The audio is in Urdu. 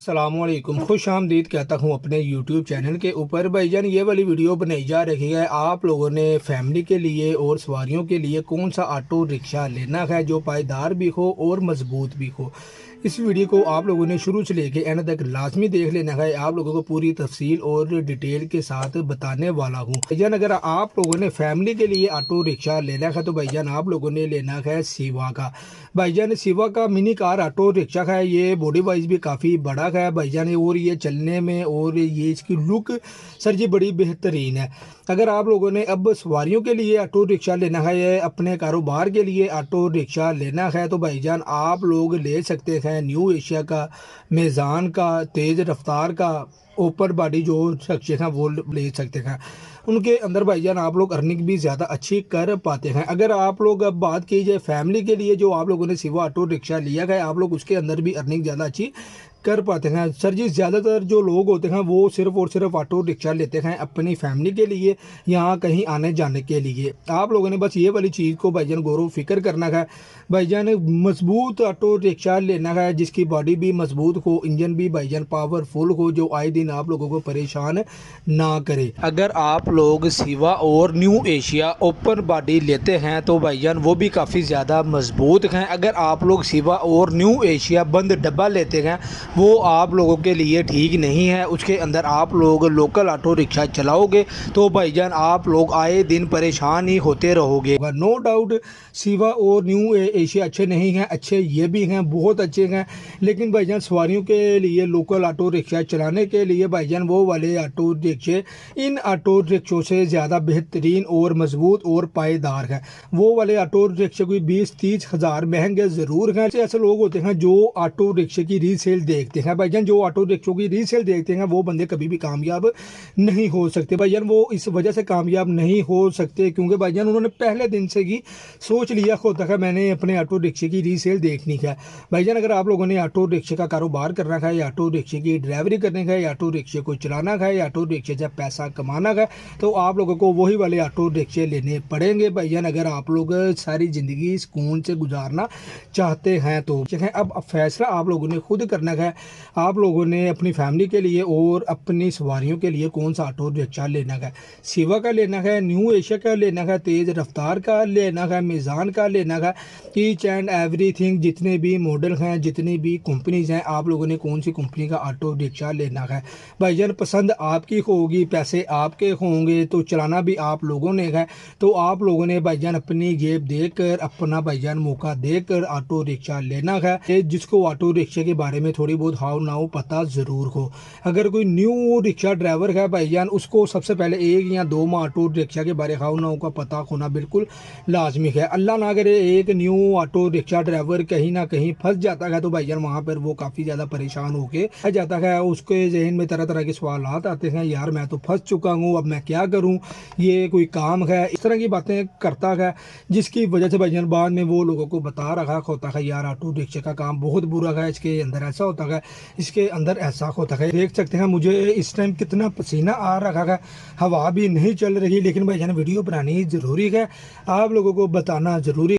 السلام علیکم، خوش آمدید کہتا ہوں اپنے یوٹیوب چینل کے اوپر۔ بھائی جان یہ والی ویڈیو بنائی جا رہی ہے آپ لوگوں نے فیملی کے لیے اور سواریوں کے لیے کون سا آٹو رکشہ لینا ہے جو پائیدار بھی ہو اور مضبوط بھی ہو۔ اس ویڈیو کو آپ لوگوں نے شروع سے لے کے اینڈ تک لازمی دیکھ لینا ہے، آپ لوگوں کو پوری تفصیل اور ڈیٹیل کے ساتھ بتانے والا ہوں۔ بھائی جان اگر آپ لوگوں نے فیملی کے لیے آٹو رکشہ لینا ہے تو بھائی جان آپ لوگوں نے لینا ہے سیوا کا۔ بھائی جان سیوا کا منی کار آٹو رکشہ ہے، یہ باڈی وائز بھی کافی بڑا ہے بھائی جان، اور یہ چلنے میں اور یہ اس کی لک سر جی بڑی بہترین ہے۔ اگر آپ لوگوں نے اب سواریوں کے لیے آٹو رکشہ لینا ہے یا اپنے کاروبار کے لیے آٹو رکشہ لینا ہے تو بھائی جان آپ لوگ لے سکتے ہیں نیو ایشیا کا، میزان کا، تیز رفتار کا، اوپر باڈی جو رکشے ہیں وہ لے سکتے ہیں۔ ان کے اندر بھائی جان آپ لوگ ارننگ بھی زیادہ اچھی کر پاتے ہیں۔ اگر آپ لوگ اب بات کی جائے فیملی کے لیے جو آپ لوگوں نے سیوا آٹو رکشہ لیا گیا، آپ لوگ اس کے اندر بھی ارننگ زیادہ اچھی کر پاتے ہیں۔ سر جی زیادہ تر جو لوگ ہوتے ہیں وہ صرف اور صرف آٹو رکشہ لیتے ہیں اپنی فیملی کے لیے یا کہیں آنے جانے کے لیے۔ آپ لوگوں نے بس یہ والی چیز کو بھائی جان غور و فکر کرنا ہے۔ بھائی جان مضبوط آٹو رکشہ لینا ہے جس کی باڈی بھی مضبوط ہو، انجن بھی بھائی جان پاور فل ہو، جو آئے دن آپ لوگوں کو پریشان نہ کرے۔ اگر آپ لوگ سیوا اور نیو ایشیا اوپن باڈی لیتے ہیں تو بھائی جان وہ بھی کافی زیادہ مضبوط ہیں۔ اگر آپ لوگ سیوا اور نیو ایشیا بند ڈبہ لیتے ہیں وہ آپ لوگوں کے لیے ٹھیک نہیں ہے، اس کے اندر آپ لوگ لوکل آٹو رکشہ چلاؤ گے تو بھائی جان آپ لوگ آئے دن پریشان ہی ہوتے رہو گے۔ نو ڈاؤٹ سیوا اور نیو ایشیا اچھے نہیں ہیں، اچھے یہ بھی ہیں، بہت اچھے ہیں، لیکن بھائی جان سواریوں کے لیے لوکل آٹو رکشہ چلانے کے لیے بھائی جان وہ والے آٹو رکشے ان آٹو رکشوں سے زیادہ بہترین اور مضبوط اور پائیدار ہیں۔ وہ والے آٹو رکشے کوئی 20-30 ہزار مہنگے ضرور ہیں۔ ایسے لوگ ہوتے ہیں جو آٹو رکشے کی ری سیل دیکھتے ہیں بھائی جان، جو آٹو رکشوں کی ری سیل دیکھتے ہیں وہ بندے کبھی بھی کامیاب نہیں ہو سکتے بھائی جان۔ وہ اس وجہ سے کامیاب نہیں ہو سکتے کیونکہ بھائی جان انہوں نے پہلے دن سے ہی سوچ لیا ہوتا ہے میں نے اپنے آٹو رکشے کی ری سیل دیکھنی ہے۔ بھائی جان اگر آپ لوگوں نے آٹو رکشے کا کاروبار کرنا ہے یا آٹو رکشے کی ڈرائیوری کرنے کا یا آٹو رکشے کو چلانا ہے یا آٹو رکشے سے پیسہ کمانا ہے تو آپ لوگوں کو وہی والے آٹو رکشے لینے پڑیں گے بھائی جان، اگر آپ لوگ ساری زندگی سکون سے گزارنا چاہتے ہیں تو۔ اب فیصلہ آپ لوگوں نے خود کرنا ہے، آپ لوگوں نے اپنی فیملی کے لیے اور اپنی سواریوں کے لیے کون سا آٹو رکشہ لینا ہے۔ سیوا کا لینا ہے، نیو ایشیا کا لینا ہے، تیز رفتار کا لینا ہے، میزان کا لینا ہے، ایچ اینڈ ایوری تھنگ جتنے بھی ماڈل ہیں، جتنی بھی کمپنیز ہیں، آپ لوگوں نے کون سی کمپنی کا آٹو رکشہ لینا ہے۔ بھائی جان پسند آپ کی ہوگی، پیسے آپ کے ہوں گے تو چلانا بھی آپ لوگوں نے ہے، تو آپ لوگوں نے بھائی جان اپنی جیب دیکھ کر، اپنا بھائی جان موقع دیکھ کر آٹو رکشہ لینا ہے جس کو آٹو رکشے کے بارے میں تھوڑی بہت ہاؤ ناؤ پتہ ضرور ہو۔ اگر کوئی نیو رکشہ ڈرائیور ہے بھائی جان اس کو سب سے پہلے 1 یا 2 ماہ آٹو رکشہ کے بارے ہاؤ ناؤ کا پتہ ہونا بالکل لازمی ہے۔ اللہ نہ کرے ایک نیو آٹو رکشہ ڈرائیور کہیں نہ کہیں پھنس جاتا ہے تو بھائی جان وہاں پر وہ کافی زیادہ پریشان ہو کے جاتا ہے، اس کے ذہن میں طرح طرح کے سوالات آتے ہیں، یار میں تو پھنس چکا ہوں، اب میں کیا کروں، یہ کوئی کام ہے، اس طرح کی باتیں کرتا ہے جس کی وجہ سے بھائی جان بعد میں وہ لوگوں کو بتا رہا ہوتا ہے یار آٹو رکشے کا کام بہت برا ہے، اس کے اندر ایسا ہوتا ہے، اس کے اندر ایسا ہوتا ہے۔ دیکھ سکتے ہیں مجھے اس ٹائم کتنا پسینہ آ رہا ہے، ہوا بھی نہیں چل رہی، لیکن بھائی جان ویڈیو بنانی ضروری ہے، آپ لوگوں کو بتانا ضروری